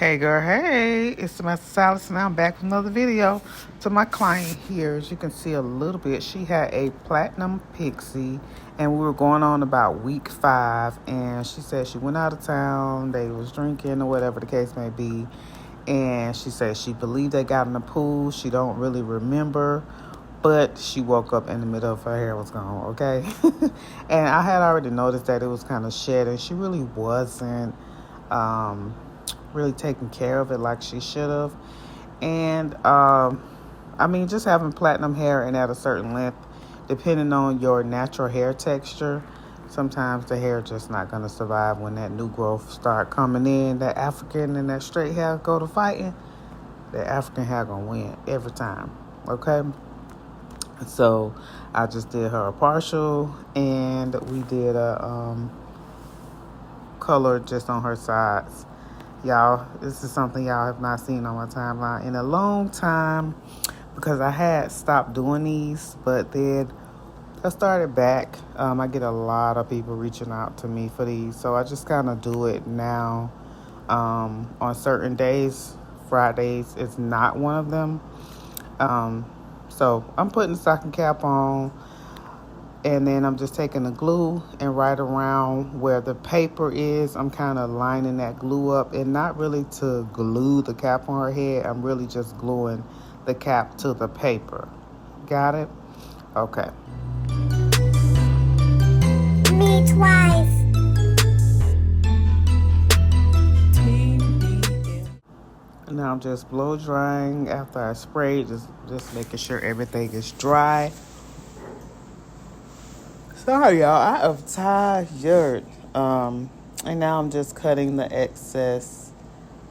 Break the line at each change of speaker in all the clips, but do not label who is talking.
Hey girl, hey, it's Semester Silas and I'm back with another video. To my client here, as you can see a little bit, she had a platinum Pixie and we were going on about week 5, and she said she went out of town, they was drinking or whatever the case may be, and she said she believed they got in the pool. She don't really remember, but she woke up in the middle of her hair was gone, okay? And I had already noticed that it was kind of shedding. She really wasn't really taking care of it like she should have. And I mean, just having platinum hair and at a certain length, depending on your natural hair texture, sometimes the hair just not going to survive when that new growth start coming in. That African and that straight hair go to fighting, the African hair gonna win every time, okay? So I just did her a partial, and we did a color just on her sides. Y'all, this is something y'all have not seen on my timeline in a long time, because I had stopped doing these, but then I started back. I get a lot of people reaching out to me for these, so I just kind of do it now on certain days. Fridays is not one of them. So I'm putting the stocking cap on, and then I'm just taking the glue and right around where the paper is, I'm kind of lining that glue up, and not really to glue the cap on her head. I'm really just gluing the cap to the paper. Got it? Okay.
Me twice.
Now I'm just blow drying after I sprayed, just making sure everything is dry. Sorry, y'all. I am tired. And now I'm just cutting the excess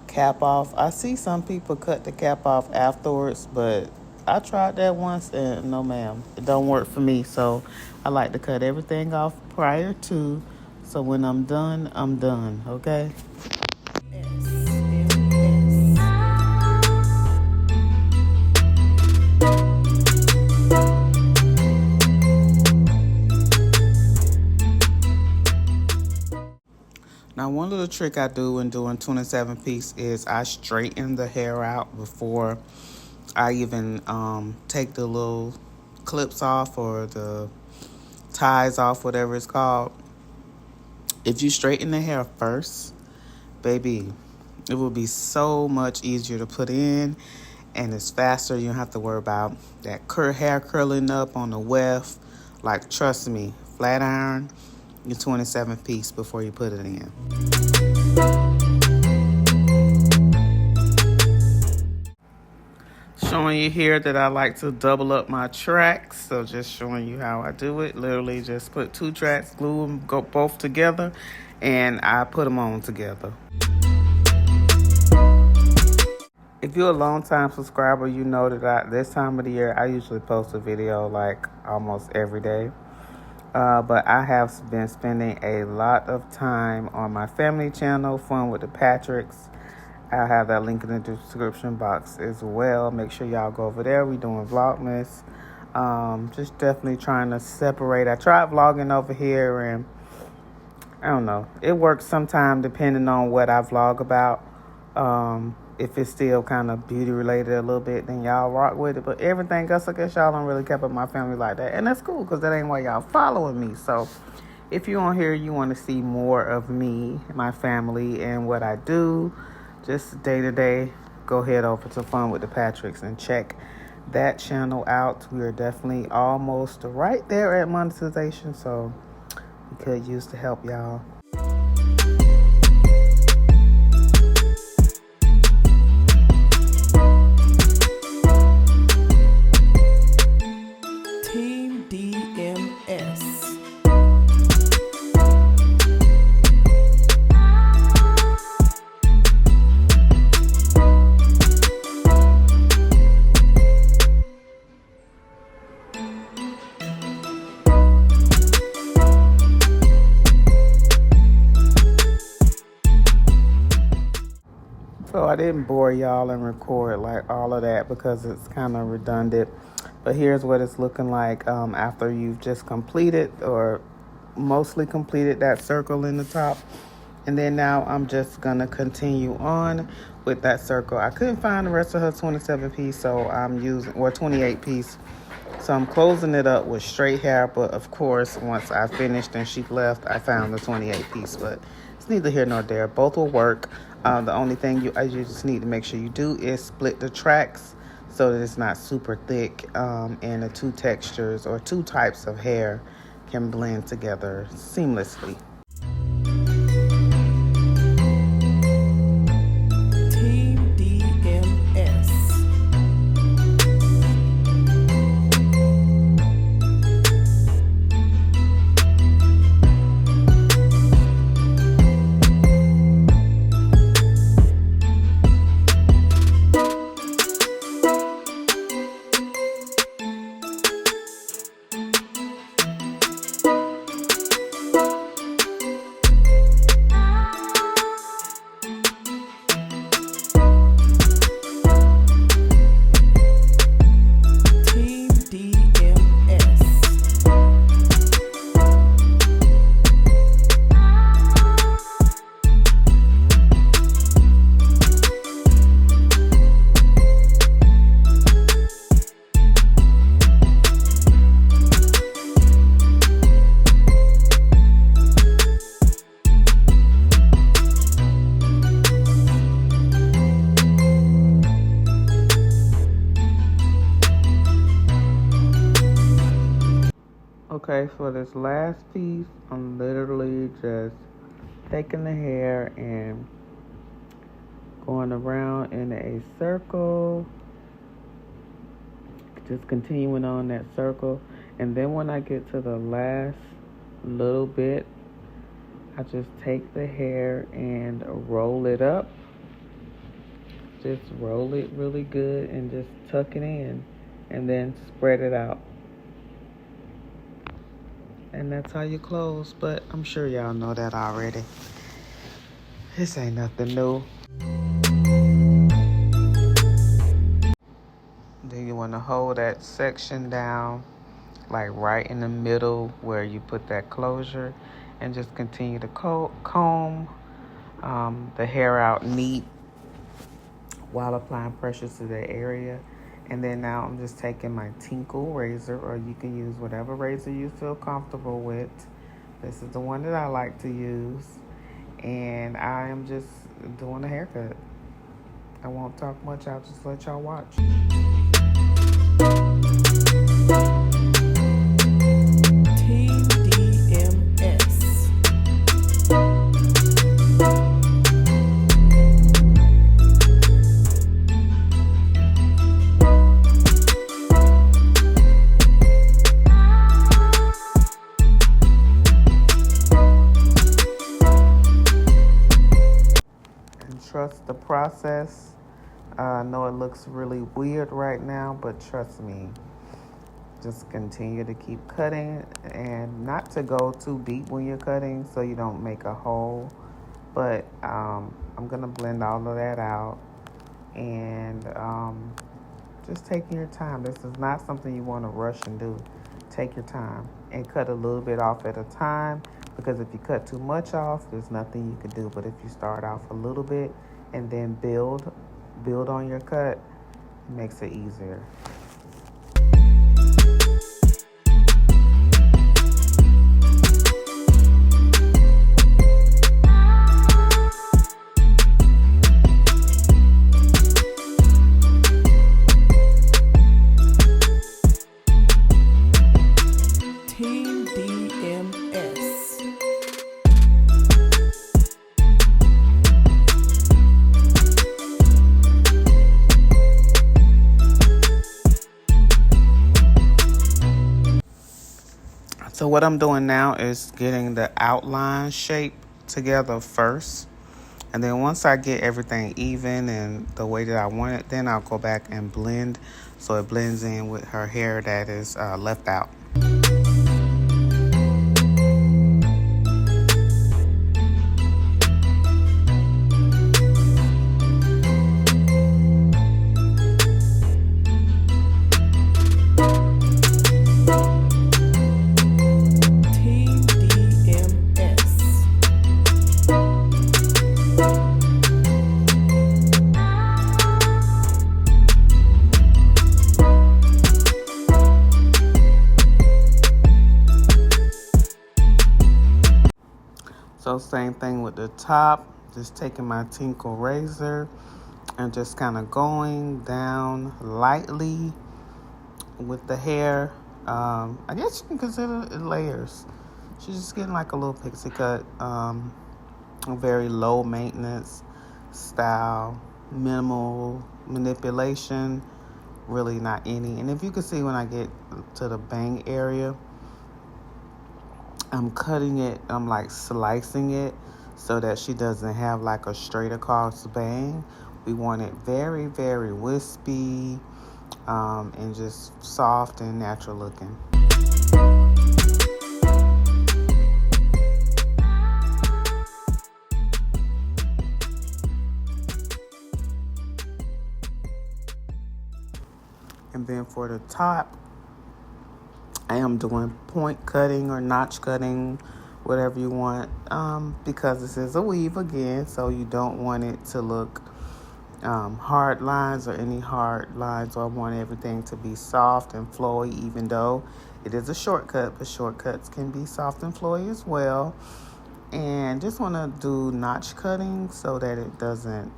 cap off. I see some people cut the cap off afterwards, but I tried that once and no, ma'am, it don't work for me. So I like to cut everything off prior to, so when I'm done, okay? Now, one little trick I do when doing 27-piece is I straighten the hair out before I even take the little clips off or the ties off, whatever it's called. If you straighten the hair first, baby, it will be so much easier to put in, and it's faster. You don't have to worry about that hair curling up on the weft. Like, trust me, flat iron your 27-piece before you put it in. Showing you here that I like to double up my tracks, so just showing you how I do it. Literally just put 2 tracks, glue them, go both together, and I put them on together. If you're a long-time subscriber, you know that this time of the year I usually post a video like almost every day. But I have been spending a lot of time on my family channel, Fun with the Patricks. I'll have that link in the description box as well. Make sure y'all go over there. We're doing Vlogmas. Just definitely trying to separate. I tried vlogging over here, and I don't know. It works sometime depending on what I vlog about. If it's still kind of beauty related a little bit, then y'all rock with it. But everything else, I guess y'all don't really care about my family like that. And that's cool, because that ain't why y'all following me. So if you're on here, you want to see more of me, my family, and what I do, just day to day, go head over to Fun with the Patricks and check that channel out. We are definitely almost right there at monetization, so we could use the help, y'all. So I didn't bore y'all and record like all of that because it's kind of redundant. But here's what it's looking like after you've just completed or mostly completed that circle in the top. And then now I'm just gonna continue on with that circle. I couldn't find the rest of her 27-piece, so I'm using, or 28-piece. So I'm closing it up with straight hair, but of course, once I finished and she left, I found the 28-piece, but it's neither here nor there. Both will work. The only thing you just need to make sure you do is split the tracks so that it's not super thick, and the two textures or two types of hair can blend together seamlessly. Okay, for this last piece, I'm literally just taking the hair and going around in a circle, just continuing on that circle. And then when I get to the last little bit, I just take the hair and roll it up. Just roll it really good and just tuck it in and then spread it out. And that's how you close, but I'm sure y'all know that already. This ain't nothing new. Then you want to hold that section down, like right in the middle where you put that closure, and just continue to comb the hair out neat while applying pressure to the area. And then now I'm just taking my Tinkle razor, or you can use whatever razor you feel comfortable with. This is the one that I like to use. And I am just doing a haircut. I won't talk much, I'll just let y'all watch. Trust the process. I know it looks really weird right now, but trust me. Just continue to keep cutting, and not to go too deep when you're cutting so you don't make a hole. But I'm going to blend all of that out, and just taking your time. This is not something you want to rush and do. Take your time and cut a little bit off at a time, because if you cut too much off, there's nothing you can do. But if you start off a little bit and then build on your cut, it makes it easier. So what I'm doing now is getting the outline shape together first. And then once I get everything even and the way that I want it, then I'll go back and blend so it blends in with her hair that is left out. So same thing with the top. Just taking my tinkle razor and just kind of going down lightly with the hair. I guess you can consider it layers. She's just getting like a little pixie cut. A very low maintenance style, minimal manipulation, really not any. And if you can see when I get to the bang area, I'm cutting it, I'm like slicing it so that she doesn't have like a straight across bang. We want it very, very wispy, and just soft and natural looking. And then for the top, I am doing point cutting or notch cutting, whatever you want, because this is a weave again, so you don't want it to look hard lines or any hard lines. So I want everything to be soft and flowy, even though it is a shortcut, but shortcuts can be soft and flowy as well. And just want to do notch cutting so that it doesn't,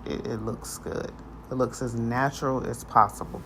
it looks good. It looks as natural as possible.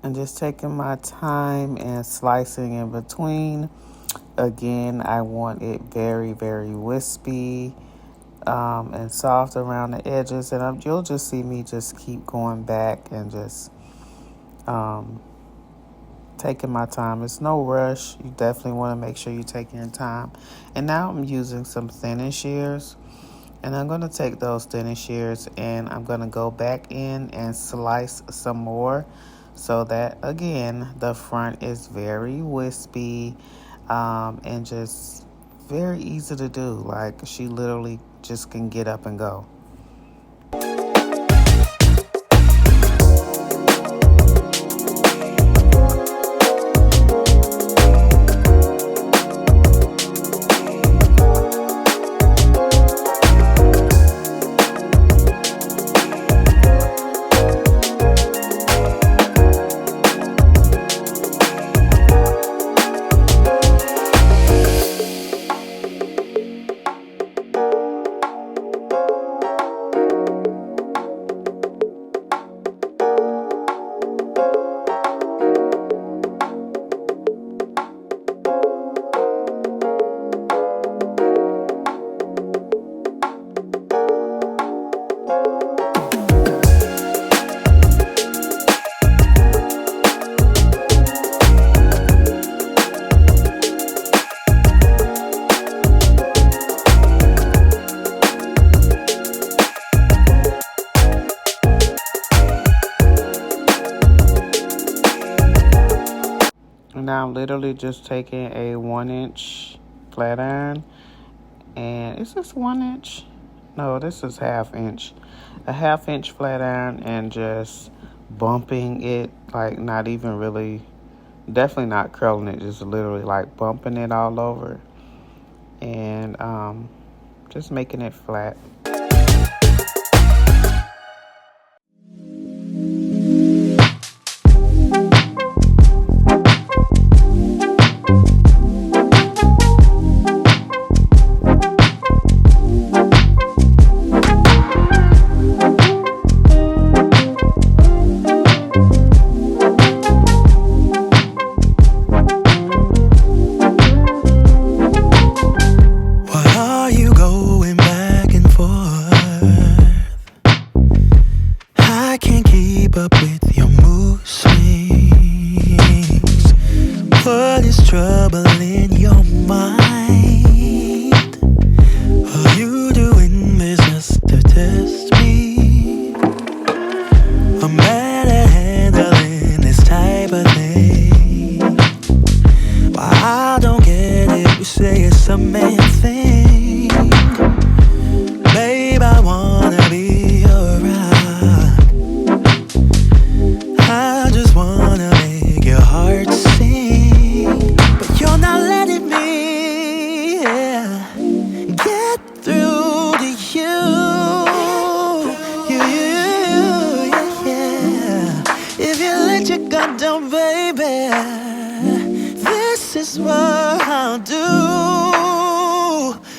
And just taking my time and slicing in between. Again, I want it very, very wispy, and soft around the edges. And you'll just see me just keep going back and just taking my time. It's no rush. You definitely want to make sure you're taking your time. And now I'm using some thinning shears. And I'm going to take those thinning shears and I'm going to go back in and slice some more so that, again, the front is very wispy, and just very easy to do. Like, she literally just can get up and go. literally just taking a 1-inch flat iron, and is this 1 inch? No, this is 1/2 inch. A 1/2 inch flat iron, and just bumping it, like not even really, definitely not curling it, just literally like bumping it all over, and just making it flat.
This is what I'll do.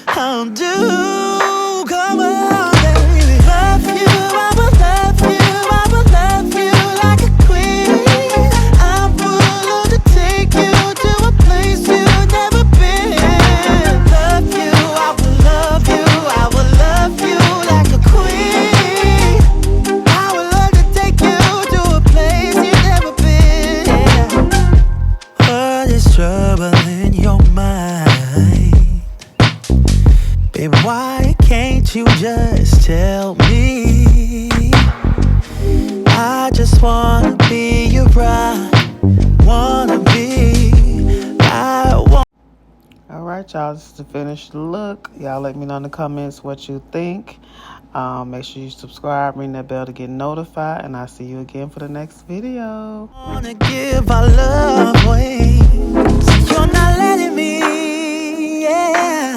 I'll do. Come on, baby. Love you, I will love you, I will love you like a queen. I would love to take you to a place you've never been. Love you, I will love you, I will love you like a queen. I would love to take you to a place you've never been. What is trouble in your mind? Baby, why can't you just tell me? I just wanna be your bride. Wanna be.
Alright, y'all, this is the finished look. Y'all let me know in the comments what you think. Make sure you subscribe, ring that bell to get notified, and I'll see you again for the next video.
Wanna give our love away, so you're not letting me, yeah.